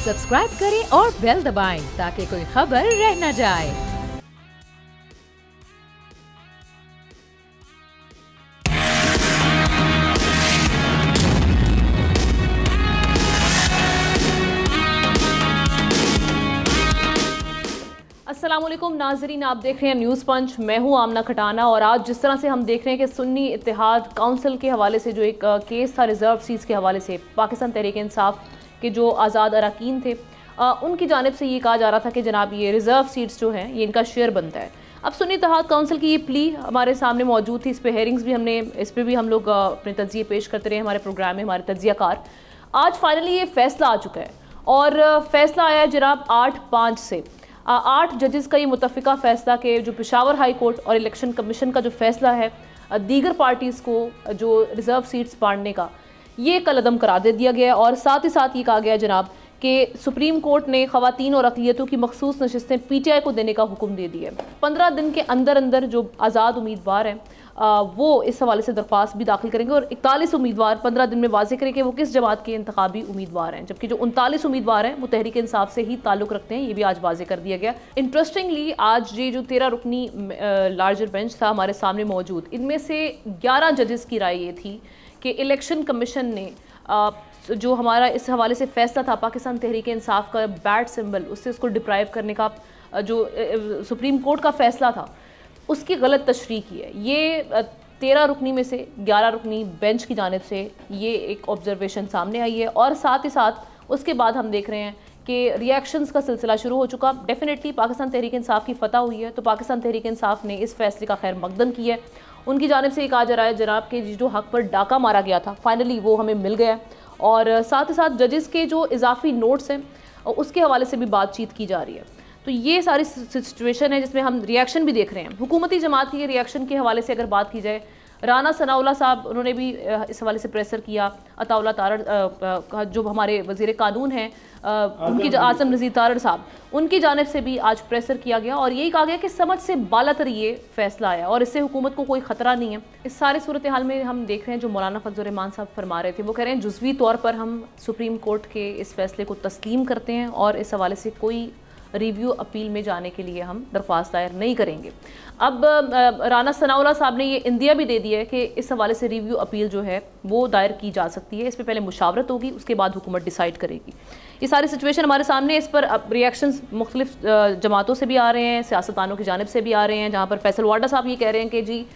Subscribe करें और bell दबाएं ताकि कोई खबर रह न जाए। अस्सलामुअलैकुम नाजरीन, आप देख रहे हैं न्यूज़ पंच। मैं हूं आमना खटाना और आज जिस तरह से हम देख रहे हैं कि सुन्नी इत्तेहाद काउंसिल के हवाले से जो एक केस था रिजर्व सीट्स के हवाले से, पाकिस्तान तहरीक इंसाफ के जो आज़ाद अरकान थे उनकी जानिब से ये कहा जा रहा था कि जनाब ये रिजर्व सीट्स जो हैं ये इनका शेयर बनता है। अब सुन्नी इत्तेहाद काउंसिल की ये प्ली हमारे सामने मौजूद थी, इस पर हेयरिंग्स भी हमने, इस पर भी हम लोग अपने तज्जिए पेश करते रहे हमारे प्रोग्राम में, हमारे तज्जियाकार। आज फाइनली ये फैसला आ चुका है और फैसला आया है जनाब 8/5 से। 8 जजेस का ये मुतफ़िका फ़ैसला के जो पेशावर हाई कोर्ट और इलेक्शन कमीशन का जो फ़ैसला है दीगर पार्टीज़ को जो रिज़र्व सीट्स बांटने का, ये कलअदम करार दे दिया गया है। और साथ ही साथ ये कहा गया जनाब कि सुप्रीम कोर्ट ने ख़वातीन और अक़लियतों की मखसूस नशिस्तें PTI को देने का हुक्म दे दिया है। 15 दिन के अंदर अंदर जो आज़ाद उम्मीदवार हैं वो इस हवाले से दरख्वास्त भी दाखिल करेंगे और 41 उम्मीदवार 15 दिन में वाज़ेह करेंगे वो किस जमात के इंतखाबी उम्मीदवार हैं, जबकि जो 39 उम्मीदवार हैं वो तहरीक इंसाफ से ही ताल्लुक़ रखते हैं। ये भी आज वाज़ेह कर दिया गया। इंटरेस्टिंगली आज ये जो 13 रुकनी लार्जर बेंच था हमारे सामने मौजूद, इनमें से 11 जजेस की राय ये थी कि इलेक्शन कमीशन ने जो हमारा इस हवाले से फ़ैसला था पाकिस्तान तहरीक इंसाफ का बैड सिंबल, उससे उसको डिप्राइव करने का जो सुप्रीम कोर्ट का फ़ैसला था उसकी गलत तशरीह की है। ये 13 रुकनी में से 11 रुकनी बेंच की जानिब से ये एक ऑब्जर्वेशन सामने आई है। और साथ ही साथ उसके बाद हम देख रहे हैं कि रिएक्शंस का सिलसिला शुरू हो चुका। डेफिनेटली पाकिस्तान तहरीक इंसाफ की फतह हुई है तो पाकिस्तान तहरीक इंसाफ ने इस फैसले का खैर मकदम किया है। उनकी जानिब से ये कहा जा रहा है जनाब के जो हक़ पर डाका मारा गया था फाइनली वो हमें मिल गया। और साथ ही साथ जजेस के जो इजाफी नोट्स हैं उसके हवाले से भी बातचीत की जा रही है। तो ये सारी सिचुएशन है जिसमें हम रिएक्शन भी देख रहे हैं। हुकूमती जमात के रिएक्शन के हवाले से अगर बात की जाए, राना सनाउल्लाह साहब उन्होंने भी इस हवाले से प्रेसर किया। अताउल्लाह तारड़ जो हमारे वज़ीर कानून हैं उनकी आज़म नज़ीर तारड़ साहब, उनकी जानिब से भी आज प्रेसर किया गया और यही कहा गया कि समझ से बालातर ये फ़ैसला आया और इससे हुकूमत को कोई ख़तरा नहीं है। इस सारी सूरत हाल में हम देख रहे हैं जो मौलाना फजल रहमान साहब फरमा रहे थे, वो कह रहे हैं जुज़वी तौर पर हम सुप्रीम कोर्ट के इस फैसले को तस्लीम करते हैं और इस हवाले से कोई रिव्यू अपील में जाने के लिए हम दरख्वास्त दायर नहीं करेंगे। अब राना सनाउल्लाह साहब ने ये इंदिया भी दे दिया है कि इस हवाले से रिव्यू अपील जो है वो दायर की जा सकती है। इस पर पहले मुशावरत होगी, उसके बाद हुकूमत डिसाइड करेगी। ये सारी सिचुएशन हमारे सामने, इस पर अब रिएक्शंस मुख्तलिफ जमातों से भी आ रहे हैं, सियासतदानों की जानिब से भी आ रहे हैं, जहाँ पर फैसल वाडा साहब ये कह रहे हैं कि जी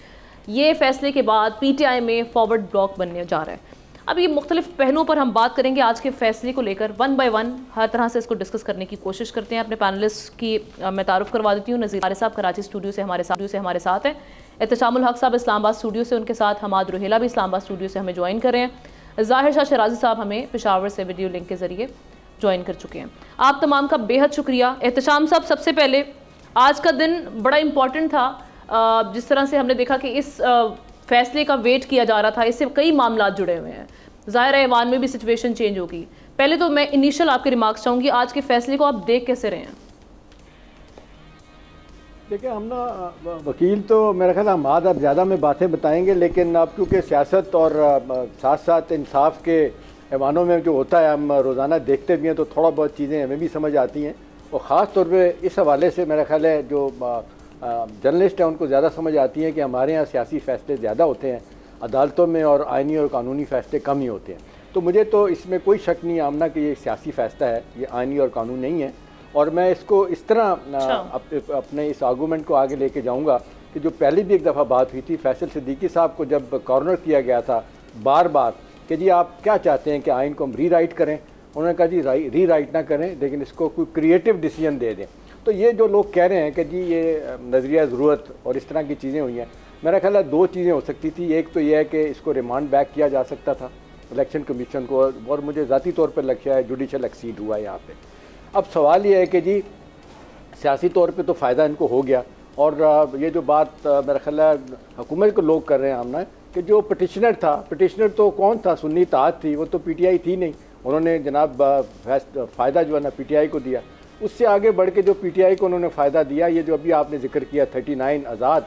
ये फैसले के बाद PTI में फॉरवर्ड ब्लॉक बनने जा रहा है। अब ये मुख्तलिफ पहलुओं पर हम बात करेंगे आज के फैसले को लेकर, 1 बाय 1 हर तरह से इसको डिस्कस करने की कोशिश करते हैं। अपने पैनलिस्ट की मैं तारुफ करवा देती हूँ। नज़ीर साहब कराची स्टूडियो से हमारे साथ हैं, एहतशामुल हक साहब इस्लामाबाद स्टूडियो से, उनके साथ हमाद रुहेला भी इस्लामाबाद स्टूडियो से हमें ज्वाइन कर रहे हैं। ज़ाहिर शाह शराजी साहब हमें पेशावर से वीडियो लिंक के ज़रिए ज्वाइन कर चुके हैं। आप तमाम का बेहद शुक्रिया। एहतशाम साहब, सबसे पहले आज का दिन बड़ा इंपॉर्टेंट था, जिस तरह से हमने देखा कि इस फैसले का वेट किया जा रहा था, इससे कई मामला जुड़े हुए हैं, ज़ाहिर है ईवान में भी सिचुएशन चेंज होगी। पहले तो मैं इनिशियल आपके रिमार्क्स चाहूँगी, आज के फैसले को आप देख कैसे रहे हैं? देखिए, हम ना वकील तो मेरा ख्याल हम आज ज़्यादा में बातें बताएंगे, लेकिन अब क्योंकि सियासत और साथ साथ इंसाफ के ऐवानों में जो होता है हम रोज़ाना देखते भी हैं तो थोड़ा बहुत चीज़ें हमें भी समझ आती हैं। और ख़ास तौर पे इस हवाले से मेरा ख्याल है जो जर्नलिस्ट हैं उनको ज़्यादा समझ आती है कि हमारे यहाँ सियासी फ़ैसले ज़्यादा होते हैं, अदालतों में और आइनी और कानूनी फ़ैसले कम ही होते हैं। तो मुझे तो इसमें कोई शक नहीं आमना कि ये सियासी फ़ैसला है, ये आइनी और कानून नहीं है। और मैं इसको इस तरह अपने इस आर्गूमेंट को आगे लेके जाऊंगा कि जो पहले भी एक दफ़ा बात हुई थी, फैसल सिद्दीकी साहब को जब कॉर्नर किया गया था बार बार कि जी आप क्या चाहते हैं कि आइन को हम री राइट करें, उन्होंने कहा जी री राइट ना करें लेकिन इसको कोई क्रिएटिव डिसीजन दे दें। तो ये जो लोग कह रहे हैं कि जी ये नज़रिया ज़रूरत और इस तरह की चीज़ें हुई हैं, मेरा ख्याल है 2 चीज़ें हो सकती थी। एक तो यह है कि इसको रिमांड बैक किया जा सकता था इलेक्शन कमीशन को, और मुझे ज़ाती तौर पर लगता है जुडिशल एक्सीड हुआ है यहाँ पे। अब सवाल ये है कि जी सियासी तौर पे तो फ़ायदा इनको हो गया, और ये जो बात मेरा ख्याल है हुकूमत को लोग कर रहे हैं हमने कि जो पटिशनर था, पटिशनर तो कौन था, सुन्नी इत्तेहाद थी, वो तो PTI थी नहीं, उन्होंने जनाब फ़ायदा जो है ना PTI को दिया। उससे आगे बढ़ के जो PTI को उन्होंने फ़ायदा दिया, ये जो अभी आपने जिक्र किया 39 आज़ाद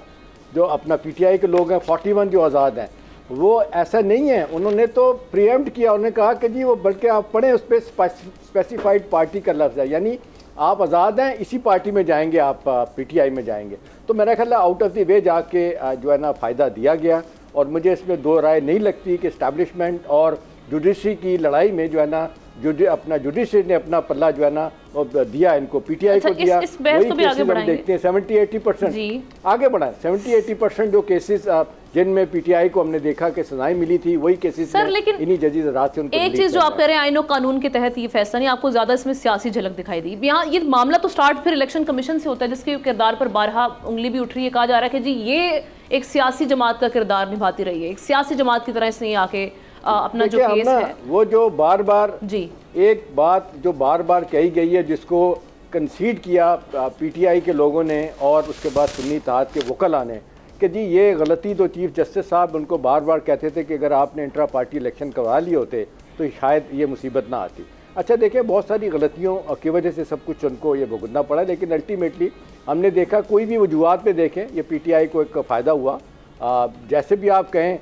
जो अपना PTI के लोग हैं, 41 जो आज़ाद हैं, वो ऐसा नहीं है, उन्होंने तो प्रीएम्प्ट किया, उन्होंने कहा कि जी वो बल्कि आप पढ़ें उस पर स्पेसिफाइड पार्टी का लफ्ज़ है, यानी आप आज़ाद हैं, इसी पार्टी में जाएंगे, आप पीटीआई में जाएंगे। तो मेरा ख्याल है आउट ऑफ द वे जाके जो है ना फ़ायदा दिया गया, और मुझे इसमें दो राय नहीं लगती कि इस्टेब्लिशमेंट और जुडिशरी की लड़ाई में जो है ना अपना जुडिशरी ने अपना पल्ला जो है ना दिया इनको, पीटीआई को दिया। वही केसेस हम देखते हैं 70-80% आगे बढ़ा है। 70-80% जो केसेस जिनमें पीटीआई को हमने देखा कि सजाएं मिली थी, वही केसेस सर, लेकिन इन्हीं जजेस रात से उनको एक चीज जो आप कह रहे हैं आईनो कानून के तहत ये फैसला नहीं, आपको ज्यादा इसमें सियासी झलक दिखाई दी। यहाँ ये मामला तो स्टार्ट फिर इलेक्शन कमीशन से होता है, जिसके किरदार पर बारहा उंगली भी उठ रही है। कहा जा रहा है कि जी ये एक सियासी जमात का किरदार निभाती रही है, एक सियासी जमात की तरह इसने आके अपना जो केस है वो जो बार बार जी एक बात जो बार बार कही गई है, जिसको कंसीड किया पीटीआई के लोगों ने और उसके बाद सुन्नी इत्तेहाद के वकला ने कि जी ये गलती तो चीफ जस्टिस साहब उनको बार बार कहते थे कि अगर आपने इंट्रा पार्टी इलेक्शन करवा लिए होते तो शायद ये मुसीबत ना आती। अच्छा देखिए, बहुत सारी गलतियों की वजह से सब कुछ उनको ये भुगतना पड़ा, लेकिन अल्टीमेटली हमने देखा कोई भी वजूहत पे देखें ये पीटीआई को एक फ़ायदा हुआ। जैसे भी आप कहें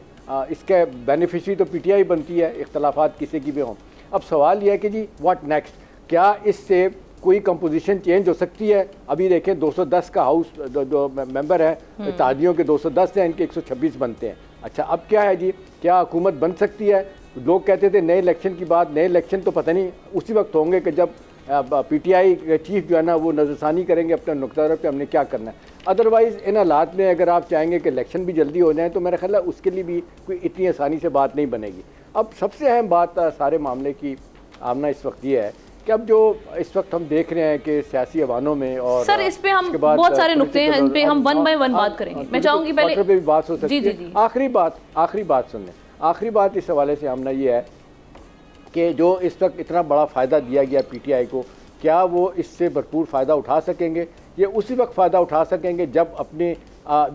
इसके बेनिफिशरी तो पीटीआई बनती है, इख्तलाफात किसी की भी हों। अब सवाल यह है कि जी व्हाट नेक्स्ट, क्या इससे कोई कंपोजिशन चेंज हो सकती है? अभी देखें 210 का हाउस जो मेंबर है इत्तेहादियों के 210 हैं, इनके 126 बनते हैं। अच्छा अब क्या है जी, क्या हुकूमत बन सकती है? लोग कहते थे नए इलेक्शन की बात, नए इलेक्शन तो पता नहीं उसी वक्त होंगे कि जब पीटीआई के चीफ जो है ना वो नज़रसानी करेंगे अपने नुक्ता पे हमने क्या करना है। अदरवाइज़ इन हालात में अगर आप चाहेंगे कि इलेक्शन भी जल्दी हो जाए तो मेरा ख्याल है उसके लिए भी कोई इतनी आसानी से बात नहीं बनेगी। अब सबसे अहम बात सारे मामले की आमना इस वक्त ये है कि अब जो इस वक्त हम देख रहे हैं कि सियासी अवानों में, और सर इस पे हम बहुत सारे नुक्ते हैं, इन पे हम वन बाय वन बात करेंगे। मैं चाहूंगी पहले पे भी बात हो सकती है। आखिरी बात सुन लें। आखिरी बात इस हवाले से आमना ये है कि जो इस वक्त इतना बड़ा फ़ायदा दिया गया पीटीआई को, क्या वो इससे भरपूर फ़ायदा उठा सकेंगे? ये उसी वक्त फ़ायदा उठा सकेंगे जब अपने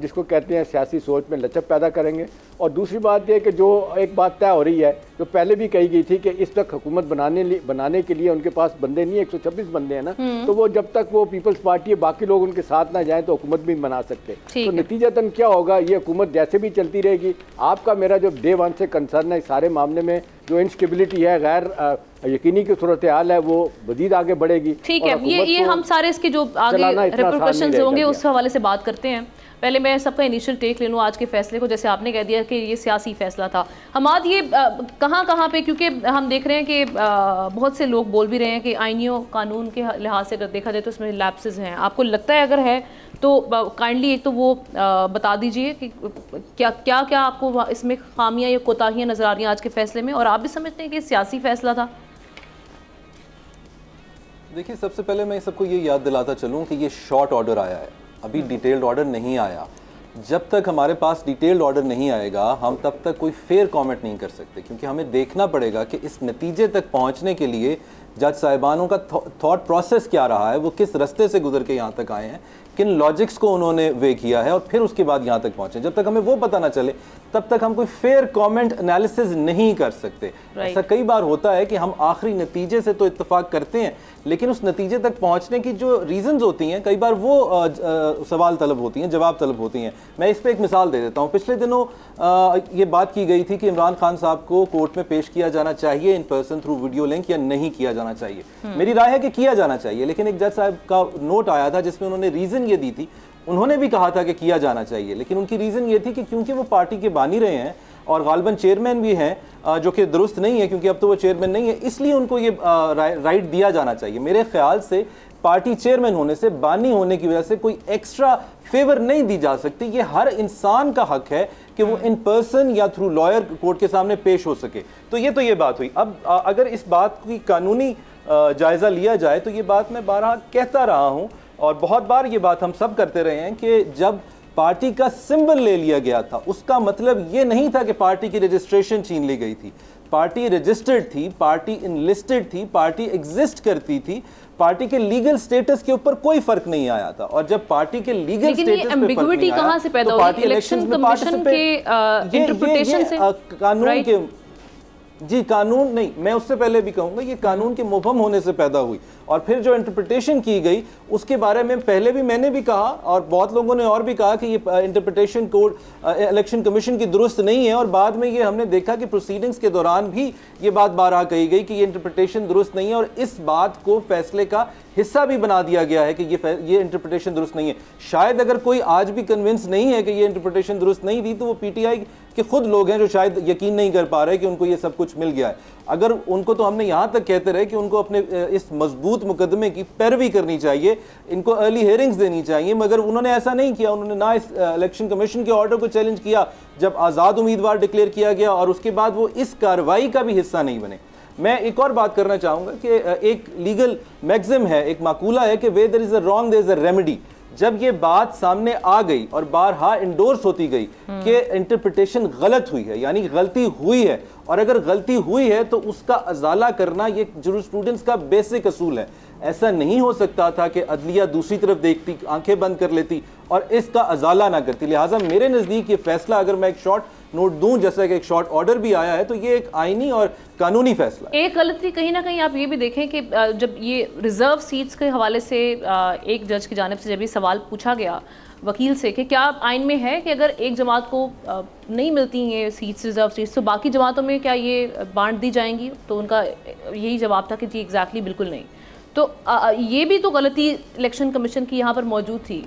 जिसको कहते हैं सियासी सोच में लचक पैदा करेंगे। और दूसरी बात यह कि जो एक बात तय हो रही है, जो पहले भी कही गई थी कि इस वक्त हुकूमत बनाने के लिए उनके पास बंदे नहीं है, 126 बंदे हैं ना, तो वो जब तक वो पीपल्स पार्टी है बाकी लोग उनके साथ ना जाएं तो हुकूमत भी बना सकते। तो नतीजतन क्या होगा, ये हुकूमत जैसे भी चलती रहेगी। आपका मेरा जो डे वन से कंसर्न है सारे मामले में, जो इंस्टेबिलिटी है, गैर यकीनी की सूरत हाल है, वो मजीद आगे बढ़ेगी। ठीक है, ये हम सारे इसके जो आगे रिपरकशंस होंगे उस हवाले से बात करते हैं। पहले मैं सबका इनिशियल टेक ले लूँ आज के फैसले को। जैसे आपने कह दिया कि ये सियासी फैसला था, हमाद ये कहाँ पे, क्योंकि हम देख रहे हैं कि बहुत से लोग बोल भी रहे हैं कि आईनियों कानून के लिहाज से अगर देखा जाए तो इसमें लैप्सेस हैं। आपको लगता है अगर है तो काइंडली एक तो वो बता दीजिए कि क्या आपको इसमें खामियां या कोताहियां नज़र आ रही हैं आज के फैसले में, और आप भी समझते हैं कि सियासी फैसला था? देखिए, सबसे पहले मैं सबको ये याद दिलाता चलूँ कि ये शॉर्ट ऑर्डर आया है, अभी डिटेल्ड ऑर्डर नहीं आया। जब तक हमारे पास डिटेल्ड ऑर्डर नहीं आएगा हम तब तक कोई फेयर कमेंट नहीं कर सकते, क्योंकि हमें देखना पड़ेगा कि इस नतीजे तक पहुंचने के लिए जज साहिबानों का थॉट प्रोसेस क्या रहा है, वो किस रास्ते से गुजर के यहाँ तक आए हैं, किन लॉजिक्स को उन्होंने वे किया है, और फिर उसके बाद यहाँ तक पहुँचे। जब तक हमें वो पता ना चले तब तक हम कोई फेयर कमेंट एनालिसिस नहीं कर सकते। ऐसा कई बार होता है कि हम आखिरी नतीजे से तो इत्तेफाक करते हैं, लेकिन उस नतीजे तक पहुँचने की जो रीज़न्स होती हैं कई बार वो सवाल तलब होती हैं, जवाब तलब होती हैं। मैं इस पर एक मिसाल दे देता हूँ। पिछले दिनों ये बात की गई थी कि इमरान खान साहब को कोर्ट में पेश किया जाना चाहिए in person through video link या नहीं किया जाना चाहिए। मेरी राय है कि किया जाना चाहिए, लेकिन एक जज साहब का नोट आया था जिसमें उन्होंने रीज़न ये दी थी, उन्होंने भी कहा था कि किया जाना चाहिए, लेकिन उनकी रीज़न ये थी कि क्योंकि वो पार्टी के बानी रहे हैं और गालिबन चेयरमैन भी हैं, जो कि दुरुस्त नहीं है क्योंकि अब तो वो चेयरमैन नहीं है, इसलिए उनको ये राइट दिया जाना चाहिए। मेरे ख्याल से पार्टी चेयरमैन होने से, बानी होने की वजह से कोई एक्स्ट्रा फेवर नहीं दी जा सकती। ये हर इंसान का हक है कि वो इन पर्सन या थ्रू लॉयर कोर्ट के सामने पेश हो सके। तो ये बात हुई। अब अगर इस बात की कानूनी जायज़ा लिया जाए तो ये बात मैं बारहा कहता रहा हूँ और बहुत बार ये बात हम सब करते रहे हैं कि जब पार्टी का सिंबल ले लिया गया था उसका मतलब ये नहीं था कि पार्टी की रजिस्ट्रेशन छीन ली गई थी। पार्टी रजिस्टर्ड थी, पार्टी इनलिस्टेड थी, पार्टी एग्जिस्ट करती थी, पार्टी के लीगल स्टेटस के ऊपर कोई फर्क नहीं आया था। और जब पार्टी के लीगल स्टेटस पे फर्क नहीं आया, कहां से पैदा हुई? इलेक्शन कमीशन के इंटरप्रिटेशन से, कानून के जी कानून नहीं, मैं उससे पहले भी कहूंगा ये कानून के मुबहम होने से पैदा हुई, और फिर जो इंटरप्रिटेशन की गई उसके बारे में पहले भी मैंने भी कहा और बहुत लोगों ने और भी कहा कि ये इंटरप्रिटेशन कोड इलेक्शन कमीशन की दुरुस्त नहीं है, और बाद में ये हमने देखा कि प्रोसीडिंग्स के दौरान भी ये बात बारहा कही गई कि ये इंटरप्रिटेशन दुरुस्त नहीं है, और इस बात को फैसले का हिस्सा भी बना दिया गया है कि ये इंटरप्रिटेशन दुरुस्त नहीं है। शायद अगर कोई आज भी कन्विंस नहीं है कि ये इंटरप्रिटेशन दुरुस्त नहीं थी तो वो पीटीआई के खुद लोग हैं जो शायद यकीन नहीं कर पा रहे कि उनको ये सब कुछ मिल गया है। अगर उनको, तो हमने यहाँ तक कहते रहे कि उनको अपने इस मजबूत मुकदमे की पैरवी करनी चाहिए, इनको अर्ली हियरिंग्स देनी चाहिए, मगर उन्होंने ऐसा नहीं किया। उन्होंने ना इस इलेक्शन कमीशन के ऑर्डर को चैलेंज किया जब आज़ाद उम्मीदवार डिक्लेयर किया गया, और उसके बाद वो इस कार्रवाई का भी हिस्सा नहीं बने। मैं एक और बात करना चाहूँगा कि एक लीगल मैक्सिम है, एक माकूला है कि where there is a wrong there is a remedy. जब ये बात सामने आ गई और बारहा इंडोर्स होती गई कि इंटरप्रिटेशन गलत हुई है, यानी गलती हुई है, और अगर गलती हुई है तो उसका अजाला करना ये जूरिस्प्रूडेंस का बेसिक असूल है। ऐसा नहीं हो सकता था कि अदलिया दूसरी तरफ देखती, आंखें बंद कर लेती और इसका अजाला ना करती। लिहाजा मेरे नज़दीक ये फैसला, अगर मैं एक शॉर्ट नोट दूं, जैसा कि एक शॉर्ट ऑर्डर भी आया है, तो ये एक आईनी और कानूनी फैसला है। एक गलती कहीं ना कहीं आप ये भी देखें कि जब ये रिजर्व सीट्स के हवाले से एक जज की जानिब से जब ये सवाल पूछा गया वकील से कि क्या आइन में है कि अगर एक जमात को नहीं मिलती ये सीट्स, रिजर्व सीट्स, तो बाकी जमातों में क्या ये बांट दी जाएंगी? तो उनका यही जवाब था कि जी एग्जैक्टली बिल्कुल नहीं। तो ये भी तो गलती इलेक्शन कमीशन की यहाँ पर मौजूद थी।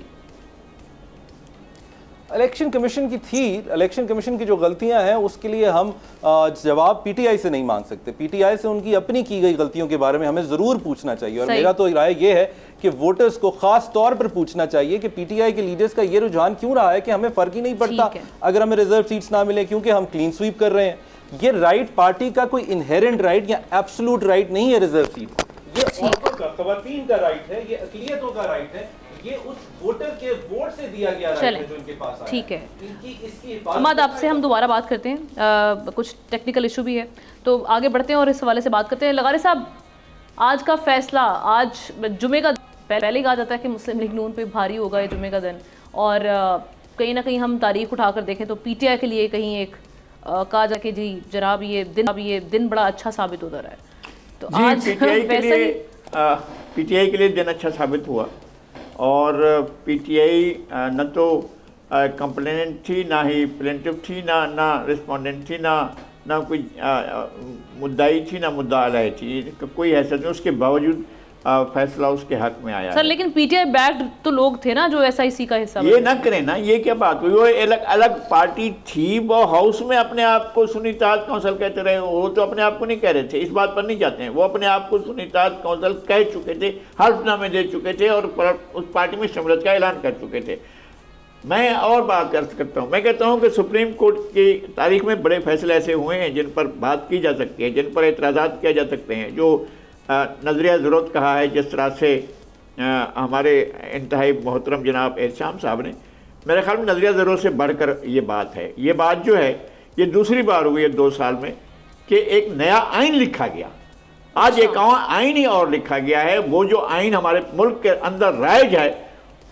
इलेक्शन कमीशन की थी, इलेक्शन कमीशन की जो गलतियां हैं उसके लिए हम जवाब पीटीआई से नहीं मांग सकते। पीटीआई से उनकी अपनी की गई गलतियों के बारे में हमें जरूर पूछना चाहिए, और मेरा तो राय ये है कि वोटर्स को खास तौर पर पूछना चाहिए कि पीटीआई के लीडर्स का ये रुझान क्यों रहा है कि हमें फर्क ही नहीं पड़ता अगर हमें रिजर्व सीट्स ना मिले, क्योंकि हम क्लीन स्वीप कर रहे हैं। ये राइट पार्टी का कोई इनहेरेंट राइट या एब्सोल्यूट राइट नहीं है रिजर्व सीट, ये औरतों का, खवातीन का राइट है, ये अक़लियतों का राइट है, ये उस वोटर के वोट से दिया गया राइट है जो इनके पास आया। ठीक है, अहमद आपसे हम दोबारा बात करते हैं, कुछ टेक्निकल इशू भी है तो आगे बढ़ते हैं और इस हवाले से बात करते हैं। लगारी साहब, आज का फैसला, आज जुमे का, पहले ही कहा जाता है कि मुस्लिम लीग नून पे भारी होगा ये जुमे का दिन, और कहीं ना कहीं हम तारीख उठाकर देखें तो पीटीआई के लिए कहीं एक कहा जाए कि जी जनाब ये दिन बड़ा अच्छा साबित होता रहा है। तो आज पीटीआई के लिए दिन अच्छा साबित हुआ, और पीटीआई न तो कंप्लेनेंट थी, ना ही प्लेंटिव थी, ना रिस्पोंडेंट थी, ना कोई मुद्दाई थी, ना मुद्दा अलह थी, कोई हैसियत नहीं। उसके बावजूद फैसला उसके हक में आया। सर लेकिन पीटीआई बैक्ड तो लोग थे ना जो एसआईसी का हिस्सा, ये ना करें ना, ये क्या बात हुई? वो अलग अलग पार्टी थी, वो हाउस में अपने आप को सुन्नी इत्तेहाद काउंसिल कहते रहे, वो तो अपने आप को नहीं कह रहे थे, इस बात पर नहीं जाते हैं। वो अपने आप को सुन्नी इत्तेहाद काउंसिल कह चुके थे, हल्फनामे दे चुके थे और उस पार्टी में शमूलियत का ऐलान कर चुके थे। मैं और बात कर करता हूँ, मैं कहता हूँ कि सुप्रीम कोर्ट की तारीख में बड़े फैसले ऐसे हुए हैं जिन पर बात की जा सकती है, जिन पर एतराज़ात किया जा सकते हैं, जो नजरिया ज़रूरत कहा है। जिस तरह से हमारे इंतहाई मोहतरम जनाब एहसाम साहब ने, मेरे ख्याल में नजरिया ज़रूरत से बढ़कर ये बात है। ये बात जो है ये दूसरी बार हुई है 2 साल में कि एक नया आइन लिखा गया। आज एक आइन ही और लिखा गया है। वो जो आइन हमारे मुल्क के अंदर राइज है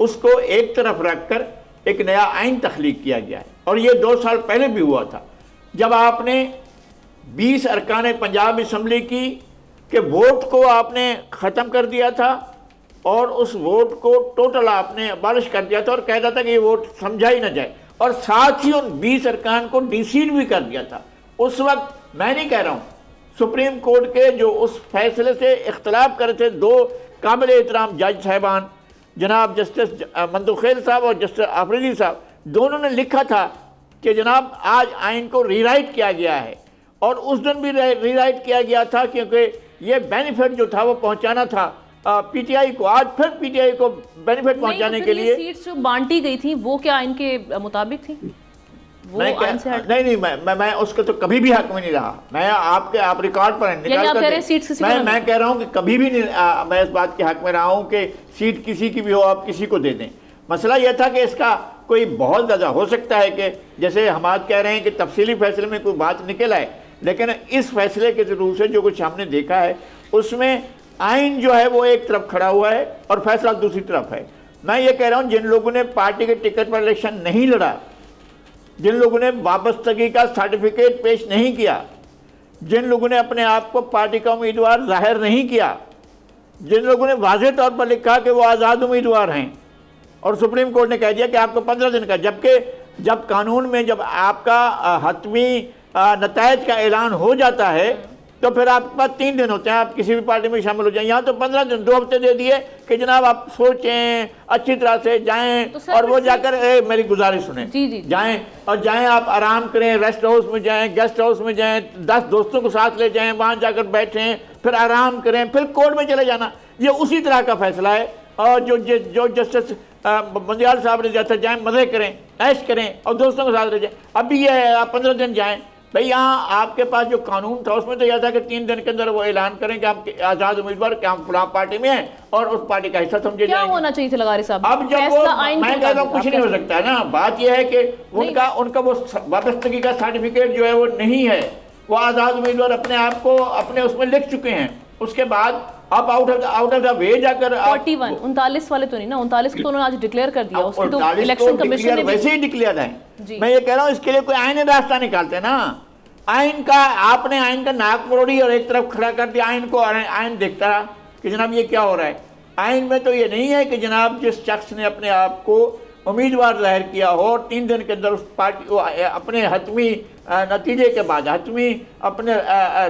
उसको एक तरफ रखकर एक नया आइन तख्लीक किया गया है। और ये 2 साल पहले भी हुआ था जब आपने 20 अरकान पंजाब असम्बली की कि वोट को आपने ख़त्म कर दिया था और उस वोट को टोटल आपने अबालिश कर दिया था और कहता था कि ये वोट समझा ही ना जाए, और साथ ही उन 20 अरकान को डिसीड भी कर दिया था। उस वक्त मैं नहीं कह रहा हूँ, सुप्रीम कोर्ट के जो उस फैसले से इख्तलाफ कर थे 2 काबिल एहतराम जज साहिबान, जनाब जस्टिस मंदुखेल साहब और जस्टिस आफरीदी साहब, दोनों ने लिखा था कि जनाब आज आइन को रीराइट किया गया है। और उस दिन भी रीराइट किया गया था क्योंकि ये बेनिफिट जो था वो पहुंचाना था पीटीआई को। आज फिर पीटीआई को बेनिफिट पहुंचाने के लिए सीट्स जो बांटी गई थी वो क्या इनके मुताबिक थी? वो मैं उसके तो कभी भी हक में नहीं रहा। मैं आप रिकॉर्ड पर मैं कह रहा हूं कि कभी भी नहीं मैं इस बात के हक में रहा हूं कि सीट किसी की भी हो आप किसी को दे दें। मसला यह था कि इसका कोई बहुत ज़्यादा हो सकता है कि जैसे हम आज कह रहे हैं कि तफसीली फैसले में कोई बात निकल आए, लेकिन इस फैसले के जरूर से जो कुछ हमने देखा है उसमें आइन जो है वो एक तरफ खड़ा हुआ है और फैसला दूसरी तरफ है। मैं ये कह रहा हूँ जिन लोगों ने पार्टी के टिकट पर इलेक्शन नहीं लड़ा, जिन लोगों ने वापसगी का सर्टिफिकेट पेश नहीं किया, जिन लोगों ने अपने आप को पार्टी का उम्मीदवार जाहिर नहीं किया, जिन लोगों ने वाज़ेह तौर पर लिखा कि वो आज़ाद उम्मीदवार हैं और सुप्रीम कोर्ट ने कह दिया कि आपको 15 दिन का, जबकि जब कानून में जब आपका हतमी नतायज का ऐलान हो जाता है तो फिर आपके पास 3 दिन होते हैं, आप किसी भी पार्टी में शामिल हो जाएं। यहाँ तो 15 दिन, 2 हफ्ते दे दिए कि जनाब आप सोचें, अच्छी तरह से जाएं तो और वो जाकर मेरी गुजारिश सुने, जी। जाएं और जाएं, आप आराम करें, रेस्ट हाउस में जाएं, गेस्ट हाउस में जाएं, 10 दोस्तों को साथ ले जाएं, वहाँ जाकर बैठें, फिर आराम करें, फिर कोर्ट में चले जाना। ये उसी तरह का फैसला है। और जो जस्टिस बंदियाल साहब ने जैसा, जाएं, मज़े करें, ऐश करें और दोस्तों के साथ रह जाएं। अभी ये है आप 15 दिन जाएं। भाई यहाँ आपके पास जो कानून था उसमें तो यह था कि 3 दिन के अंदर वो ऐलान करें कि आप आज़ाद उम्मीदवार कि हम फलां पार्टी में हैं और उस पार्टी का हिस्सा समझे क्या जाएंगे। होना चाहिए था लगारी साहब? अब जब वो, मैं कहता हूँ कुछ नहीं हो सकता है ना। बात यह है कि उनका वो वाबस्तगी का सर्टिफिकेट जो है वो नहीं है। वो आज़ाद उम्मीदवार अपने आप को अपने उसमें लिख चुके हैं। उसके बाद आप आउट ऑफ द वे जाकर 39 वाले तो नहीं ना, 39 को तो उन्होंने आज डिक्लेयर कर दिया। उसकी तो इलेक्शन कमीशन ने वैसे ही डिक्लेयर है। मैं ये कह रहा हूँ इसके लिए कोई आईनी रास्ता निकालते ना। आइन का आपने आइन का नाक मरोड़ी और एक तरफ खड़ा कर दिया, आइन को आइन देखता रहा कि जनाब ये क्या हो रहा है। आइन में तो ये नहीं है कि जनाब जिस शख्स ने अपने आप को उम्मीदवार जाहिर किया हो और 3 दिन के अंदर उस पार्टी अपने हतमी नतीजे के बाद, हतमी अपने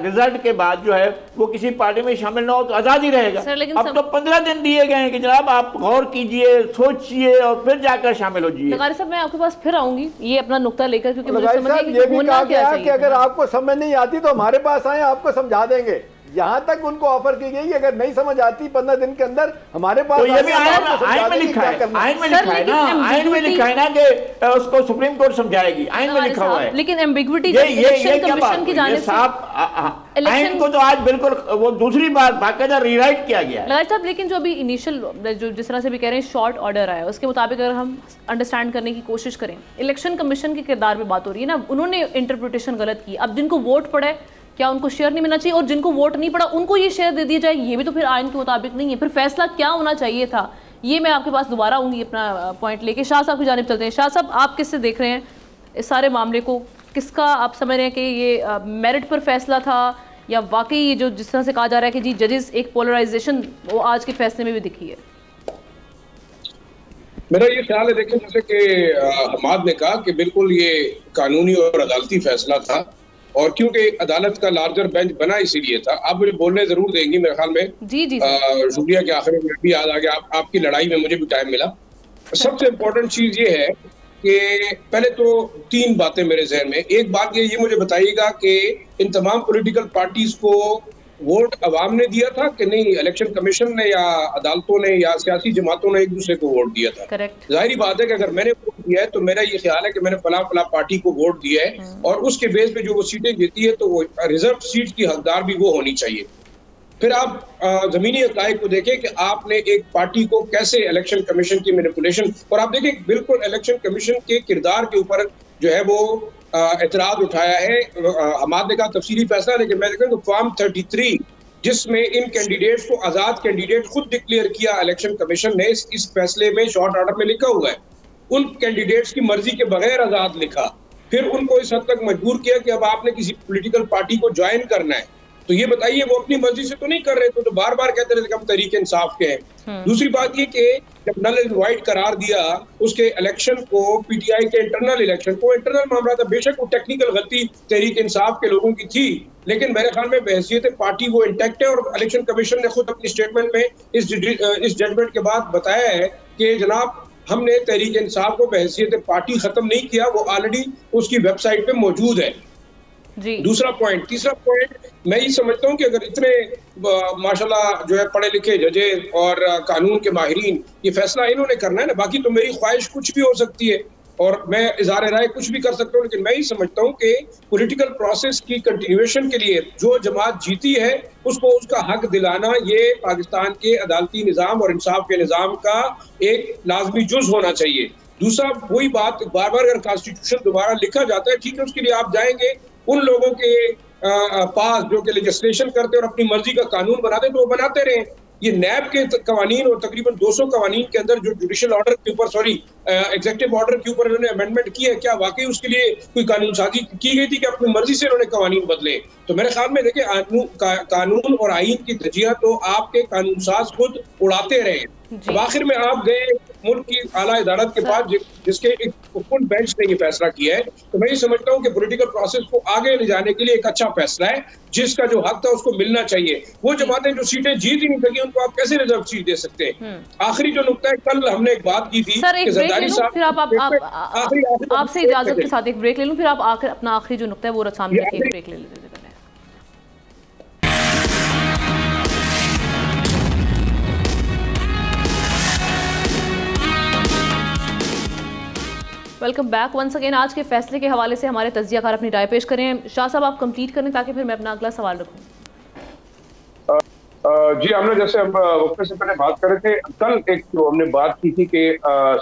रिजल्ट के बाद जो है वो किसी पार्टी में शामिल ना हो तो आज़ाद ही रहेगा। अब तो 15 दिन दिए गए हैं कि जनाब आप गौर कीजिए, सोचिए और फिर जाकर शामिल हो जाइए। लगारी साहब मैं आपके पास फिर आऊंगी ये अपना नुक्ता लेकर, क्योंकि मुझे समझ ये भी कहा गया कि अगर आपको समझ नहीं आती तो हमारे पास आए, आपको समझा देंगे। यहाँ तक उनको ऑफर की गई, अगर नहीं समझ आती 15 दिन के अंदर हमारे पास, तो ये भी आइन में लिखा है, आइन में लिखा है ना, आइन में लिखा है ना कि उसको सुप्रीम कोर्ट समझाएगी, आइन में लिखा हुआ है। लेकिन एम्बिग्विटी इलेक्शन कमीशन की जानिब से आइन को तो आज बिल्कुल वो दूसरी बार बाकायदा रीराइट किया गया है। साहब लेकिन जो अभी इनिशियल जो जिस तरह से भी कह रहे हैं शॉर्ट ऑर्डर आया, उसके मुताबिक अगर हम अंडरस्टैंड करने की कोशिश करें, इलेक्शन कमीशन के किरदार में बात हो रही है ना, उन्होंने इंटरप्रिटेशन गलत की। अब जिनको वोट पड़ा है क्या उनको शेयर नहीं मिलना चाहिए, और जिनको वोट नहीं पड़ा उनको ये शेयर दे दिया जाए, ये भी तो फिर आइन के मुताबिक नहीं है। फिर फैसला क्या होना चाहिए था, ये मैं आपके पास दोबारा आऊँगी अपना पॉइंट लेके। शाह साहब की जानिब चलते हैं। शाह साहब आप किससे देख रहे हैं इस सारे मामले को, किसका आप समझ रहे हैं कि ये मेरिट पर फैसला था या वाकई ये जो जिस तरह से कहा जा रहा है कि जी जजेस एक पोलराइजेशन वो आज के फैसले में भी दिखी है? मेरा ये ख्याल है, देखिए जैसे कि हमाद ने कहा कि बिल्कुल ये कानूनी और अदालती फैसला था, और क्योंकि अदालत का लार्जर बेंच बना इसीलिए था। आप मुझे बोलने जरूर देंगी मेरे ख्याल में। जी शुक्रिया के आखिर में भी याद आ गया, आपकी लड़ाई में मुझे भी टाइम मिला। सबसे इम्पोर्टेंट चीज ये है कि पहले तो 3 बातें मेरे जहन में। एक बात ये मुझे बताइएगा कि इन तमाम पॉलिटिकल पार्टीज को वोट अवाम ने दिया था कि नहीं, इलेक्शन कमीशन ने या अदालतों ने या सियासी जमातों ने एक दूसरे को वोट दिया था? करेक्ट। जाहिर बात है कि अगर मैंने वोट दिया है तो मेरा ये ख्याल है कि मैंने फला पार्टी को वोट दिया है, और उसके बेस पे जो वो सीटें जीती है तो वो रिजर्व सीट की हकदार भी वो होनी चाहिए। फिर आप जमीनी हक़ाइक़ को देखें कि आपने एक पार्टी को कैसे इलेक्शन कमीशन की मैनिपुलेशन, और आप देखें बिल्कुल इलेक्शन कमीशन के किरदार के ऊपर जो है वो एतराज उठाया है। हमारे का तफसीली फैसला, लेकिन मैं देखूँ तो फॉर्म 33 जिसमें इन कैंडिडेट्स को आज़ाद कैंडिडेट खुद डिक्लेयर किया इलेक्शन कमीशन ने, इस फैसले में शॉर्ट ऑर्डर में लिखा हुआ है उन कैंडिडेट्स की मर्जी के बगैर आज़ाद लिखा। फिर उनको इस हद तक मजबूर किया कि अब आपने किसी पॉलिटिकल पार्टी को ज्वाइन करना है, तो ये बताइए वो अपनी मर्जी से तो नहीं कर रहे, तो बार बार कहते रहे कि हम तहरीक इंसाफ के हैं। दूसरी बात ये कि जब नल एंड वाइट करार दिया उसके इलेक्शन को, पीटीआई के इंटरनल इलेक्शन को, इंटरनल मामला था, बेशक वो टेक्निकल गलती तहरीक इंसाफ के लोगों की थी, लेकिन मेरे ख्याल में बहसीयत पार्टी वो इंटैक्ट है। और इलेक्शन कमीशन ने खुद अपनी स्टेटमेंट में इस जजमेंट के बाद बताया है कि जनाब हमने तहरीक इंसाफ को बहसीयत पार्टी खत्म नहीं किया, वो ऑलरेडी उसकी वेबसाइट पे मौजूद है। जी। दूसरा पॉइंट। तीसरा पॉइंट, मैं ये समझता हूँ कि अगर इतने माशाल्लाह जो है पढ़े लिखे जजेस और कानून के माहिरीन, ये फैसला इन्होंने करना है ना, बाकी तो मेरी ख्वाहिश कुछ भी हो सकती है और मैं इज़हार राय कुछ भी कर सकता हूँ, लेकिन मैं ये समझता हूँ कि पॉलिटिकल प्रोसेस की कंटिन्यूएशन के लिए जो जमात जीती है उसको उसका हक दिलाना, ये पाकिस्तान के अदालती निज़ाम और इंसाफ के निज़ाम का एक लाजमी जुज़ होना चाहिए। दूसरा वही बात, बार बार अगर कॉन्स्टिट्यूशन दोबारा लिखा जाता है, ठीक है, उसके लिए आप जाएंगे उन लोगों के पास जो कि लेजिस्लेशन करते और अपनी मर्जी का कानून बनाते, तो वो बनाते रहे, ये नैब के कवानीन और तकरीबन 200 कवानीन के अंदर जो जुडिशियल ऑर्डर के ऊपर एग्जीक्यूटिव ऑर्डर के ऊपर इन्होंने अमेंडमेंट की है, क्या वाकई उसके लिए कोई कानून साजी की गई थी कि अपनी मर्जी से इन्होंने कवानीन बदले? तो मेरे ख्याल में देखिए, कानून और आईन की धज्जियां तो आपके कानून साज खुद उड़ाते रहे। अब आखिर में आप गए मुल्क की आला अदालत के पास जिसके एक फुल बेंच ने ये फैसला किया है, तो मैं ये समझता हूँ कि पॉलिटिकल प्रोसेस को आगे ले जाने के लिए एक अच्छा फैसला है, जिसका जो हक था उसको मिलना चाहिए। वो जमातें जो सीटें जीत ही नहीं सकी उनको आप कैसे रिजर्व सीट दे सकते हैं? आखिरी जो नुकता है, कल हमने एक बात की थी सर, एक ब्रेक ले लूं, फिर आपसे इजाजत के साथ एक ब्रेक ले लूं, फिर आप अपना आखिरी जो नुकता है वो सामने रखिए। एक ब्रेक ले लेते हैं। Welcome back once again. आज के फैसले के हवाले से हमारे तज्जियाकार अपनी राय पेश करें। शाह साहब, आप कंप्लीट करें ताकि फिर मैं अपना अगला सवाल रखूं। जी, हमने जैसे हम वक्त से पहले बात कर रहे थे, कल एक जो हमने बात की थी कि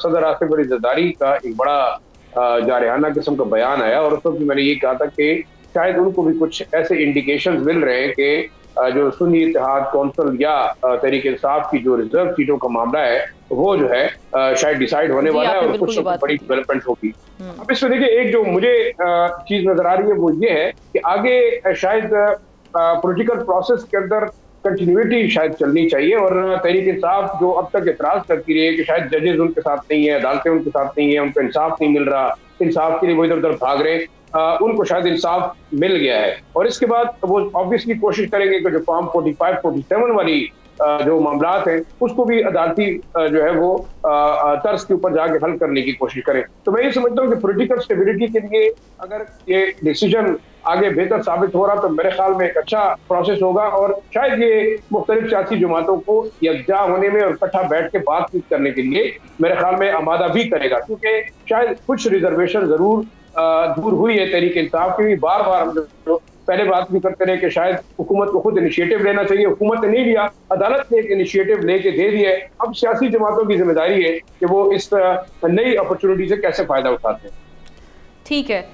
सदर आसिफ अली जरदारी का एक बड़ा जारहाना किस्म का बयान आया, और उस वक्त मैंने ये कहा था कि शायद उनको भी कुछ ऐसे इंडिकेशन मिल रहे हैं कि जो सुन्नी इत्तेहाद कौंसिल या तहरीक इंसाफ की जो रिजर्व सीटों का मामला है वो जो है शायद डिसाइड होने वाला है और कुछ बड़ी डेवलपमेंट होगी। अब इसमें देखिए, एक जो मुझे चीज नजर आ रही है वो ये है कि आगे शायद पॉलिटिकल प्रोसेस के अंदर कंटिन्यूटी शायद चलनी चाहिए, और तहरीक इंसाफ जो अब तक एतराज करती रही है कि शायद जजेस उनके साथ नहीं है, अदालतें उनके साथ नहीं है, उनको इंसाफ नहीं मिल रहा, इंसाफ के लिए वो इधर उधर भाग रहे, उनको शायद इंसाफ मिल गया है, और इसके बाद वो ऑब्वियसली कोशिश करेंगे कि जो फॉर्म 45-47 वाली जो मामलात हैं उसको भी अदालती जो है वो तर्ज के ऊपर जाके हल करने की कोशिश करें। तो मैं ये समझता हूँ कि पॉलिटिकल स्टेबिलिटी के लिए अगर ये डिसीजन आगे बेहतर साबित हो रहा तो मेरे ख्याल में एक अच्छा प्रोसेस होगा, और शायद ये मुख्तलिफ सियासी जमातों को यकजा होने में और इकट्ठा बैठ के बातचीत करने के लिए मेरे ख्याल में आमादा भी करेगा, क्योंकि शायद कुछ रिजर्वेशन जरूर दूर हुई है तहरीक इंसाफ की। बार बार हम जो पहले बात भी करते रहे कि शायद हुकूमत को खुद इनिशिएटिव लेना चाहिए, हुकूमत ने नहीं लिया, अदालत ने एक इनिशिएटिव लेके दे दिया है। अब सियासी जमातों की जिम्मेदारी है कि वो इस नई अपॉर्चुनिटी से कैसे फायदा उठाते हैं। ठीक है,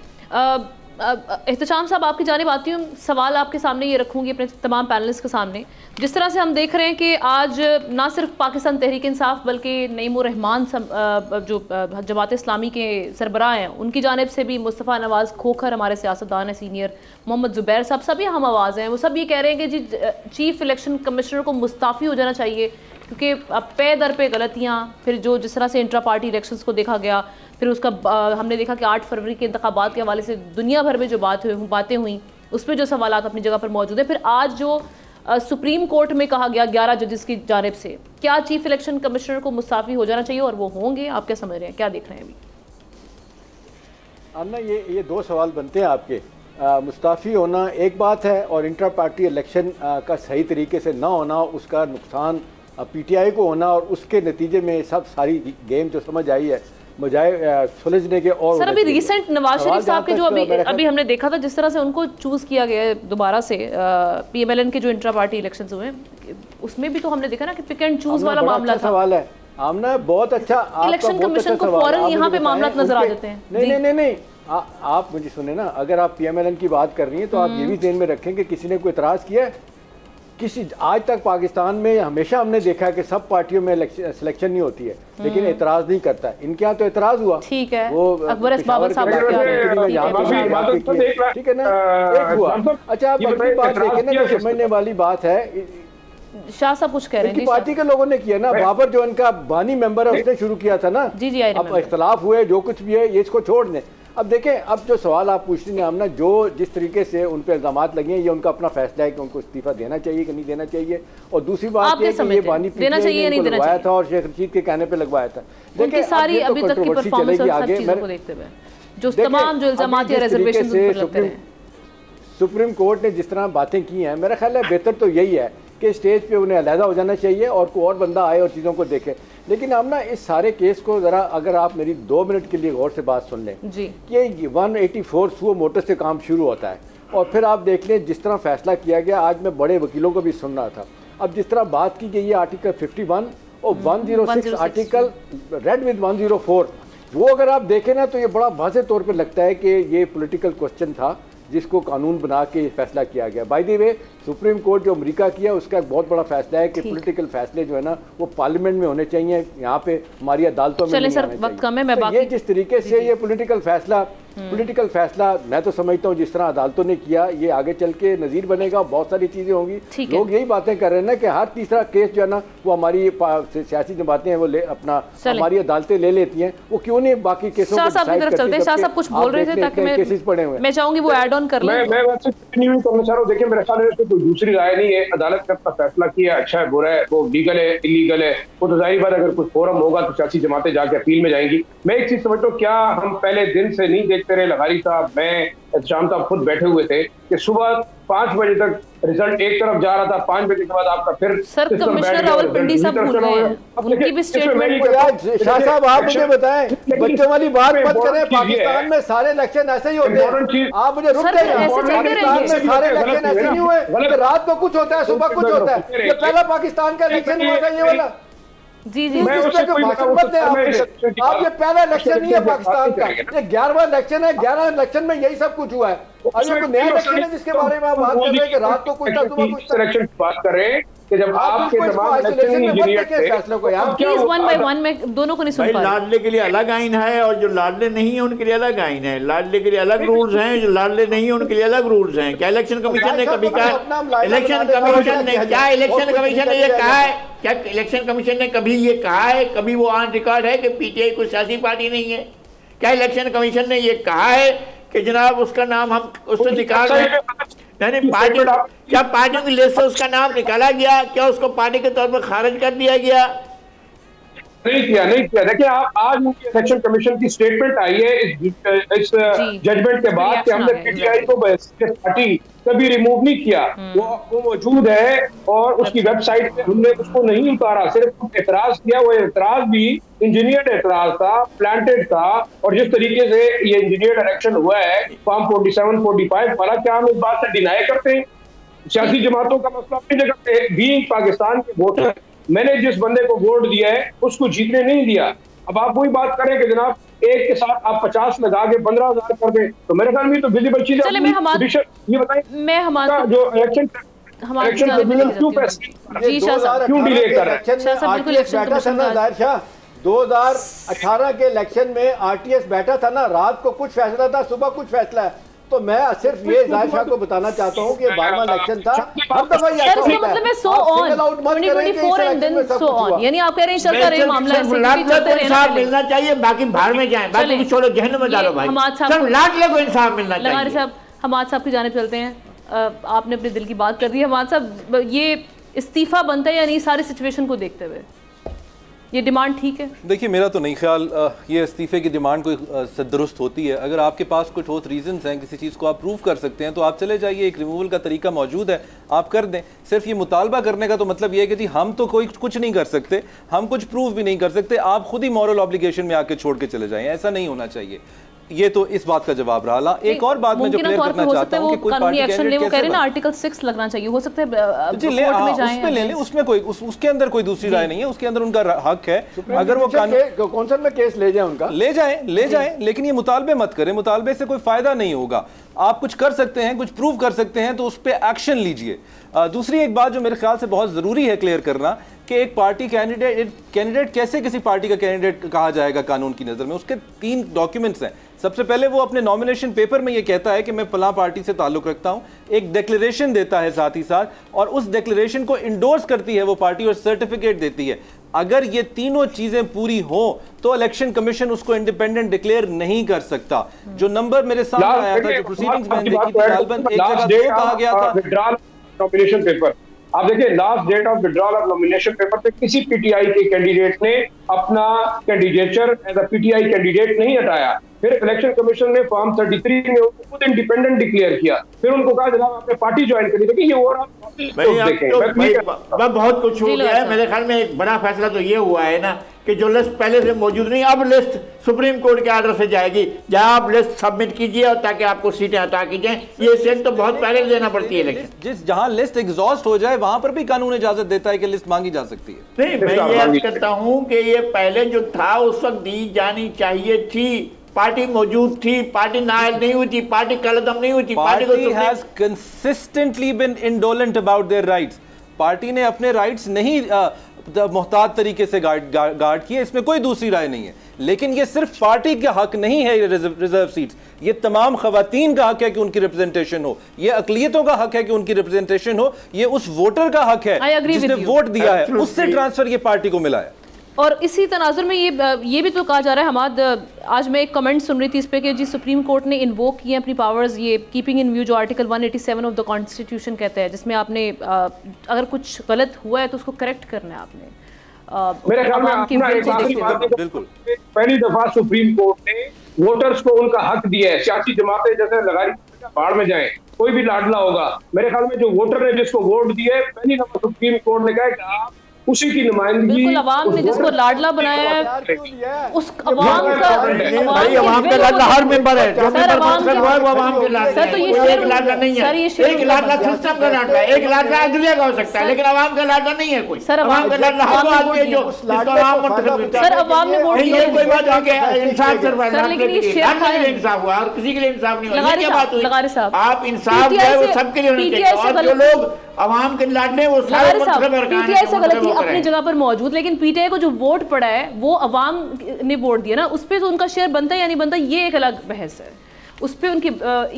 एहतशाम साहब, आपकी जानिब आती हूँ। सवाल आपके सामने ये रखूँगी अपने तमाम पैनलिस्ट के सामने। जिस तरह से हम देख रहे हैं कि आज ना सिर्फ पाकिस्तान तहरीक इंसाफ बल्कि नईमुर रहमान जो जमात इस्लामी के सरबराह हैं उनकी जानिब से भी, मुस्तफ़ा नवाज़ खोखर हमारे सियासतदान हैं सीनियर, मोहम्मद ज़ुबैर साहब, सभी हम आवाज़ हैं। वो सब ये कह रहे हैं कि जी चीफ इलेक्शन कमिश्नर को मुस्ताफ़ी हो जाना चाहिए, क्योंकि अब पे दर पे गलतियाँ, फिर जो जिस तरह से इंट्रा पार्टी इलेक्शंस को देखा गया, फिर उसका हमने देखा कि 8 फरवरी के इंतखाबात के हवाले से दुनिया भर में जो बातें हुई उस पर जो सवालात अपनी जगह पर मौजूद है, फिर आज जो सुप्रीम कोर्ट में कहा गया 11 जजेस की जानिब से, क्या चीफ इलेक्शन कमिश्नर को मुस्ताफ़ी हो जाना चाहिए और वो होंगे? आप क्या समझ रहे हैं, क्या देख रहे हैं अभी? अन्ना, ये 2 सवाल बनते हैं आपके। मुस्ताफ़ी होना एक बात है, और इंटर पार्टी इलेक्शन का सही तरीके से ना होना, उसका नुकसान PTI को होना, और उसके नतीजे में सब सारी गेम जो समझ आई है बजाय सुलझने के। और सर, अभी रिसेंट नवाज शरीफ साहब के जो अभी हमने देखा था, जिस तरह से उनको चूज किया गया है दोबारा से PMLN के जो इंट्रा पार्टी इलेक्शंस हुए, उसमें भी तो हमने देखा ना कि पिक एंड चूज वाला मामला था। सवाल है आमना, बहुत अच्छा इलेक्शन कमीशन को फौरन यहाँ पे मामला नजर आ जाते हैं। नहीं, आप मुझे सुने ना, अगर आप PMLN की बात कर रही हैं तो आप ये भी ध्यान में रखें कि किसी ने कोई एतराज़ किया है? किसी आज तक पाकिस्तान में हमेशा हमने देखा है कि सब पार्टियों में सिलेक्शन नहीं होती है, लेकिन एतराज़ नहीं करता। इनके यहाँ तो एतराज़ हुआ, ठीक है, वो अकबर बाबर साहब, ठीक है ना, एक हुआ। अच्छा, आप अपनी बात देखें ना, जो समझने वाली बात है, शाह साहब कुछ कह रहे हैं, पार्टी के लोगों ने किया ना। बाबर जो इनका बानी मेंबर है उसने शुरू किया था ना। जी, अब इख्तलाफ हुए, जो कुछ भी है ये इसको छोड़ दें। अब देखें, अब जो सवाल आप पूछ रही हैं आमना, जो जिस तरीके से उन पर इल्जामात लगे हैं, ये उनका अपना फैसला है कि उनको इस्तीफा देना चाहिए कि नहीं देना चाहिए। और दूसरी बात ये कि ये बानी देना चाहिए नहीं देना चाहिए था और शेख रशीद के कहने पे लगवाया था। देखिए, सारी अभी तक की परफॉर्मेंस और सब चीजों को देखते हुए जो तमाम जो इल्जामात या रिजर्वेशन सुप्रीम कोर्ट ने जिस तरह बातें की हैं, मेरा ख्याल है बेहतर तो यही है कि स्टेज पे उन्हें अलहदा हो जाना चाहिए और कोई और बंदा आए और चीज़ों को देखे। लेकिन हम ना इस सारे केस को ज़रा, अगर आप मेरी 2 मिनट के लिए गौर से बात सुन लें जी, कि 184 सुओ मोटर से काम शुरू होता है, और फिर आप देख लें जिस तरह फैसला किया गया। आज मैं बड़े वकीलों को भी सुन रहा था, अब जिस तरह बात की गई है आर्टिकल 51 और 106 आर्टिकल रेड विद 104, वो अगर आप देखें ना तो ये बड़ा वाज़ेह तौर पर लगता है कि ये पॉलिटिकल क्वेश्चन था जिसको कानून बना के फैसला किया गया। By the way supreme court जो अमेरिका किया उसका एक बहुत बड़ा फैसला है कि पॉलिटिकल फैसले जो है ना वो पार्लियामेंट में होने चाहिए, यहाँ पे हमारी अदालतों में नहीं आने चाहिए। तो ये जिस तरीके से ये पॉलिटिकल फैसला मैं तो समझता हूँ जिस तरह अदालतों ने किया ये आगे चल के नज़ीर बनेगा, बहुत सारी चीज़ें होंगी। लोग यही बातें कर रहे हैं ना कि हर तीसरा केस जो है ना वो हमारी सियासी जमातें हैं वो अपना हमारी अदालतें ले लेती हैं, वो क्यों नहीं बाकी केसों को डिसाइड करती हैं। शाह साहब कुछ बोल रहे थे ताकि केसेस पड़े हुए हैं, मैं चाहूंगी वो ऐड ऑन कर लें। मैं वैसे कंटिन्यू करना चाह रहा हूँ। देखिए मेरे ख्याल में कोई दूसरी राय नहीं है, अदालत ने अपना फैसला किया, अच्छा है बुरा है, वो लीगल है इलीगल है, वो तो जाहिर बात अगर कोई फोरम होगा तो सियासी जमातें जाके अपील में जाएंगी। मैं एक चीज समझता हूँ, क्या हम पहले दिन से नहीं देखते रहे, लगारी साहब मैं शाम साहब खुद बैठे हुए थे कि सुबह 5 बजे तक रिजल्ट एक तरफ जा रहा था, 5 बजे के बाद आपका फिर सर कमिश्नर रावलपिंडी साहब भूल गए हैं, उनकी भी स्टेटमेंट। शाह साहब आप मुझे बताएं, बच्चों वाली बात मत करें, पाकिस्तान में सारे इलेक्शन ऐसे ही होते हैं। आप मुझे रुक जाइए, पाकिस्तान में सारे इलेक्शन ऐसे नहीं हुए, रात को कुछ होता है सुबह कुछ होता है। ये पहला पाकिस्तान का इलेक्शन हुआ था ये वाला। जी आप ये पहला इलेक्शन नहीं है पाकिस्तान का, ये 11वां इलेक्शन है, 11 इलेक्शन में यही सब कुछ हुआ है। और ये नया इलेक्शन है जिसके बारे में आप बात कर रहे हैं कि रात को कुछ था सुबह कुछ इलेक्शन बात कर रहे हैं कि जब आपके फैसलों को यार प्लीज वन बाय वन में दोनों को नहीं सुन पा रहे। लाडले के लिए अलग आइन है और जो लाडले नहीं है उनके लिए अलग आइन है। लाडले के लिए अलग रूल्स हैं, जो लाडले नहीं है उनके लिए अलग रूल्स हैं। क्या इलेक्शन कमीशन ने कभी कहा, इलेक्शन कमीशन ने क्या इलेक्शन कमीशन ने ये कहा है, क्या इलेक्शन कमीशन ने कभी ये कहा है, कभी वो ऑन रिकॉर्ड है कि पीटीआई कोई सियासी पार्टी नहीं है? क्या इलेक्शन कमीशन ने ये कहा है कि जनाब उसका नाम हम उससे निकाल रहे हैं? नहीं, पार्टी क्या पार्टियों की लिस्ट से उसका नाम निकाला गया? क्या उसको पार्टी के तौर पर खारिज कर दिया गया? नहीं किया। देखिए आप आज उनकी इलेक्शन कमीशन की स्टेटमेंट आई है इस जजमेंट के बाद कि हमने पीटीआई को पार्टी कभी रिमूव नहीं किया, वो मौजूद है और उसकी वेबसाइट पे हमने उसको नहीं उतारा, सिर्फ एतराज किया। वो एतराज भी इंजीनियर्ड एतराज था, प्लांटेड था, और जिस तरीके से ये इंजीनियर्ड इलेक्शन हुआ है फॉर्म 47, 45 वाला, क्या हम इस बात से डिनाई करते हैं? सियासी जमातों का मसला अपनी जगह पे, बीइंग पाकिस्तान के वोटर, मैंने जिस बंदे को वोट दिया है उसको जीतने नहीं दिया। अब आप वही बात करें कि जनाब एक के साथ आप 50 लगा के 15,000 कर दें, तो मेरे ख्याल में तो विजिबल चीज है। ये बताइए मैं हमारा जो इलेक्शन क्यों डिले कर रहे हैं? 2018 के इलेक्शन में आरटीएस बैठा था ना, रात को कुछ फैसला था, सुबह कुछ फैसला है। तो मैं सिर्फ ये जाहिर शाह को बताना चाहता हूँ कि 12वां इलेक्शन था, हर दफा ये सर इसका मतलब है so on 2024 and then so on, यानी आप कह रहे हैं चलता रहे मामला ऐसे इंसाफ मिलना चाहिए, बाकी भाड़ में जाए, बाकी कुछ छोड़ो, जहन्नम में डालो भाई। सब लाडले को इंसाफ मिलना चाहिए। लगारी साहब हमाद साहब की जानिब चलते हैं, आपने अपने दिल की बात कर दी है। हमाद साहब ये इस्तीफा बनता है या नहीं सारी सिचुएशन को देखते हुए, ये डिमांड ठीक है? देखिए मेरा तो नहीं ख्याल ये इस्तीफे की डिमांड कोई दुरुस्त होती है। अगर आपके पास कुछ ठोस रीजंस हैं, किसी चीज़ को आप प्रूव कर सकते हैं तो आप चले जाइए, एक रिमूवल का तरीका मौजूद है, आप कर दें। सिर्फ ये मुतालबा करने का तो मतलब ये है कि जी हम तो कोई कुछ नहीं कर सकते, हम कुछ प्रूव भी नहीं कर सकते, आप खुद ही मॉरल ऑब्लिगेशन में आके छोड़ के चले जाएं, ऐसा नहीं होना चाहिए। ये तो इस बात का जवाब रहा। एक और बात मैं जो क्लियर करना चाहता हूं कि कोई पार्टी कैंडिडेट वो कह रहे हैं ना आर्टिकल 6 लगना चाहिए, हो सकता है कोर्ट में जाएं, उसमें ले लें, उसमें कोई उसके अंदर कोई दूसरी राय नहीं है, उसके अंदर उनका हक है। अगर वो कौंसिल में केस ले जाए उनका ले जाएं, लेकिन ये मुतालबे मत करें, मुतालबे से कोई फायदा नहीं होगा। आप कुछ कर सकते हैं, कुछ प्रूव कर सकते हैं तो उस पर एक्शन लीजिए। दूसरी एक बात जो मेरे ख्याल से बहुत जरूरी है क्लियर करना कि एक पार्टी कैंडिडेट कैसे किसी पार्टी का कैंडिडेट कहा जाएगा कानून की नज़र में, उसके 3 डॉक्यूमेंट्स हैं। सबसे पहले वो अपने नॉमिनेशन पेपर में ये कहता है कि मैं फलां पार्टी से ताल्लुक रखता हूं, एक डिक्लेरेशन देता है साथ ही साथ, और उस डिक्लेरेशन को इंडोर्स करती है वो पार्टी और सर्टिफिकेट देती है। अगर ये तीनों चीजें पूरी हो तो इलेक्शन कमीशन उसको इंडिपेंडेंट डिक्लेयर नहीं कर सकता। जो नंबर मेरे सामने आया था, जो प्रोसीडिंग्स मैंने देखी थी, गालबन एक जगह 2 कहा गया था नॉमिनेशन पेपर। आप देखिए last date of withdrawal of nomination paper पे किसी पीटीआई के कैंडिडेट ने अपना candidature as a PTI candidate नहीं हटाया। फिर इलेक्शन कमीशन ने फॉर्म 33 में उनको खुद इंडिपेंडेंट डिक्लेयर किया, फिर उनको कहा जनाब आपने पार्टी ज्वाइन करी। देखिए ये ओवरऑल बहुत कुछ हो गया है। मेरे ख्याल में एक बड़ा फैसला तो ये हुआ है ना कि जो लिस्ट पहले से मौजूद नहीं, अब लिस्ट सुप्रीम कोर्ट के ऑर्डर से जाएगी, जहां आप लिस्ट सबमिट कीजिए और ताकि आपको सीटें अता की जाएं। ये सेट तो बहुत पहले देना पड़ती है, लेकिन जहां लिस्ट एग्जॉस्ट हो जाए वहां पर भी कानून इजाजत देता है कि लिस्ट मांगी जा सकती है। नहीं, मैं ये कहता हूं कि ये पहले जो था उस वक्त दी जानी चाहिए थी, पार्टी मौजूद थी, पार्टी नायल नहीं हुई थी, पार्टी कलदम नहीं हुई थी, party has consistently been indolent about their rights. Party ने अपने राइट्स नहीं मोहतात तरीके से गार्ड किए, इसमें कोई दूसरी राय नहीं है। लेकिन ये सिर्फ पार्टी का हक नहीं है, ये रिजर्व सीट्स, ये तमाम खवातीन का हक है कि उनकी रिप्रेजेंटेशन हो, ये अकलियतों का हक है कि उनकी रिप्रेजेंटेशन हो, ये उस वोटर का हक है जिसने वोट दिया है, उससे ट्रांसफर ये पार्टी को मिला है। और इसी तनाजुर में ये भी तो कहा जा रहा है हमाद, आज मैं एक कमेंट सुन रही थी इस पे कि जी सुप्रीम कोर्ट ने इन्वोक किए अपनी पावर्स, ये कीपिंग इन व्यू जो आर्टिकल 187 ऑफ द कॉन्स्टिट्यूशन कहते हैं, जिसमें आपने अगर कुछ गलत हुआ है तो उसको करेक्ट करना है आपने। मेरे ख्याल में बिल्कुल पहली दफा सुप्रीम कोर्ट ने वोटर्स को उनका हक दिया है। सियासी जमातें जैसे लगाई बाढ़ में जाए, कोई भी लाडला होगा, मेरे ख्याल में जो वोटर ने जिसको वोट दिया है, पहली दफा सुप्रीम कोर्ट ने कहा कि आप उसी की नुमाइंदगी, बिल्कुल अवाम ने जिसको लाडला बनाया है उस अवाम का लाडला हर मेंबर है, जो मेंबर मुंतखब हुआ है वो अवाम के लाडला है। कोई एक लाडला नहीं है, एक लाडला सिस्टम का लाडला है, एक लाडला अदलिया का हो सकता है, लेकिन अवाम का लाडला नहीं है कोई। सर अवाम का लाडला हर आदमी है जो अवाम मुंतखब, सर अवाम ने वोट दिया, कोई बात नहीं है, इंसाफ करवा है, लेकिन ये इंसाफ हुआ और किसी के लिए इंसाफ नहीं हुआ। क्या बात हुई? आप इंसाफ जो है वो सबके लिए होना चाहिए, और जो लोग अवाम के लाडले वो सारे पीटीआई से गलती अपनी जगह पर मौजूद, लेकिन पीटीआई को जो वोट पड़ा है वो अवाम ने वोट दिया ना, उस पर तो उनका शेयर बनता है या नहीं बनता, ये एक अलग बहस है। उस पे उनकी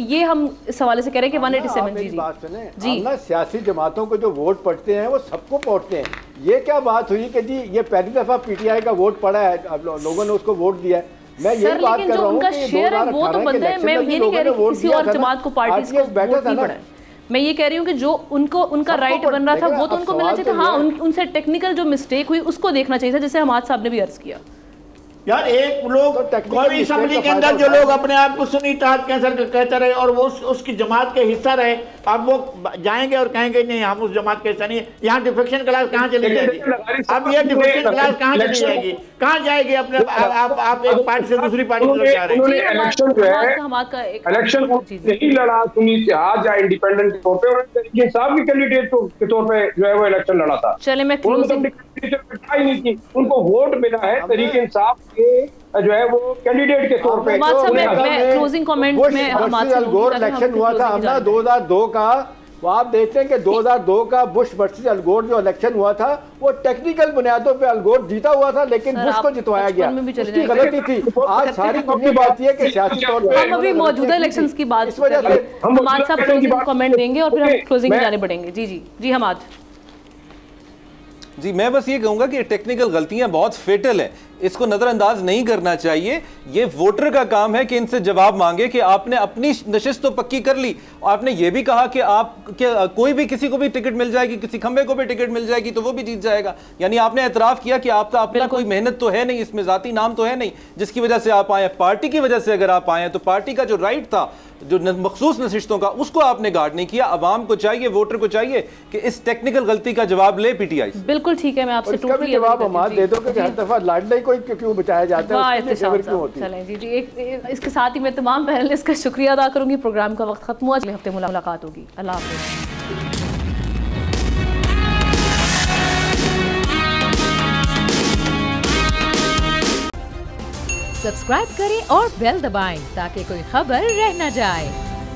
ये हम इस हवाले से कह रहे हैं कि 187 जी बात सुने जी ना, सियासी जमातों को जो वोट पड़ते हैं वो सबको पहुंचते हैं। ये क्या बात हुई कि जी ये पहली दफा पीटीआई का वोट पड़ा है, अब लोगों ने उसको वोट दिया है। मैं ये बात कर रहा हूँ कि शेयर है वो तो बनता है, मैं ये नहीं कह रही किसी और जमात को पार्टी को वोट नहीं पड़ा है। मैं ये कह रही हूँ कि जो उनका राइट बन रहा था वो तो उनको मिलना चाहिए था। हाँ, उनसे टेक्निकल जो मिस्टेक हुई उसको देखना चाहिए था, जैसे हमाद साहब ने भी अर्ज किया। यार एक लोग कौमी असम्बली के अंदर जो लोग अपने आप को सुन्नी इत्तेहाद कैंसर कहते रहे और वो उसकी जमात के हिस्सा रहे, अब वो जाएंगे और कहेंगे नहीं हम उस जमात के हिस्सा नहीं है। यहाँ डिफेक्शन क्लास कहाँ चली जाएगी? अब ये डिफेक्शन क्लास कहाँ चली जाएगी, कहाँ जाएगी? अपने आप एक पार्टी से दूसरी पार्टी में जा रहे हैं। इलेक्शन जो है इलेक्शन नहीं लड़ा सुन्नी इत्तेहाद या इंडिपेंडेंट के तौर पर, ये साहब की कैंडिडेट के तौर पर जो है वो इलेक्शन लड़ा था। चले मैं उनको वोट मिला है तरीके इंसाफ जो है वो कैंडिडेट के तौर पे। मैं क्लोजिंग कमेंट में अल गोर इलेक्शन हुआ था हमने 2002 का, वो आप देखते हैं कि 2002 का बुश वर्सेस अल गोर जो इलेक्शन हुआ था वो टेक्निकल बुनियादों पे अल गोर जीता हुआ था, लेकिन बुश को जितवाया गया, उसकी गलती थी। आज सारी दुनिया बात ये कि सियासी तौर पे हम अभी मौजूदा इलेक्शंस की बात इस वजह से हमाद साहब क्लोजिंग कमेंट देंगे और फिर हम क्लोजिंग में जाने पड़ेंगे। जी जी जी हमाद जी, मैं बस ये कहूंगा कि टेक्निकल गलतियां बहुत फेटल हैं, इसको नज़रअंदाज नहीं करना चाहिए। ये वोटर का काम है कि इनसे जवाब मांगे कि आपने अपनी नशिस्त तो पक्की कर ली, आपने ये भी कहा कि कोई भी किसी को भी टिकट मिल जाएगी, किसी खंबे को भी टिकट मिल जाएगी तो वो भी जीत जाएगा। यानी आपने एतराफ़ किया कि आपका अपना कोई मेहनत तो है नहीं, इसमें ज़ाती नाम तो है नहीं जिसकी वजह से आप आए। पार्टी की वजह से अगर आप आए तो पार्टी का जो राइट था जो मखसूस नशिस्तों का, उसको आपने गार्ड नहीं किया। अवाम को चाहिए, वोटर को चाहिए कि इस टेक्निकल गलती का जवाब ले पीटीआई। बिल्कुल ठीक है, मैं आपसे टोटली जवाब हमारे दे दो कि हर दफा लाडले को क्यों बचाया जाता है, चलें जी जी। इसके साथ ही मैं तमाम पैनलिस्ट का शुक्रिया अदा करूंगी। प्रोग्राम का वक्त खत्म हुआ, अगले हफ्ते मुलाकात होगी। अल्लाह हाफ़िज़। सब्सक्राइब करें और बेल दबाएं ताकि कोई खबर रह न जाए।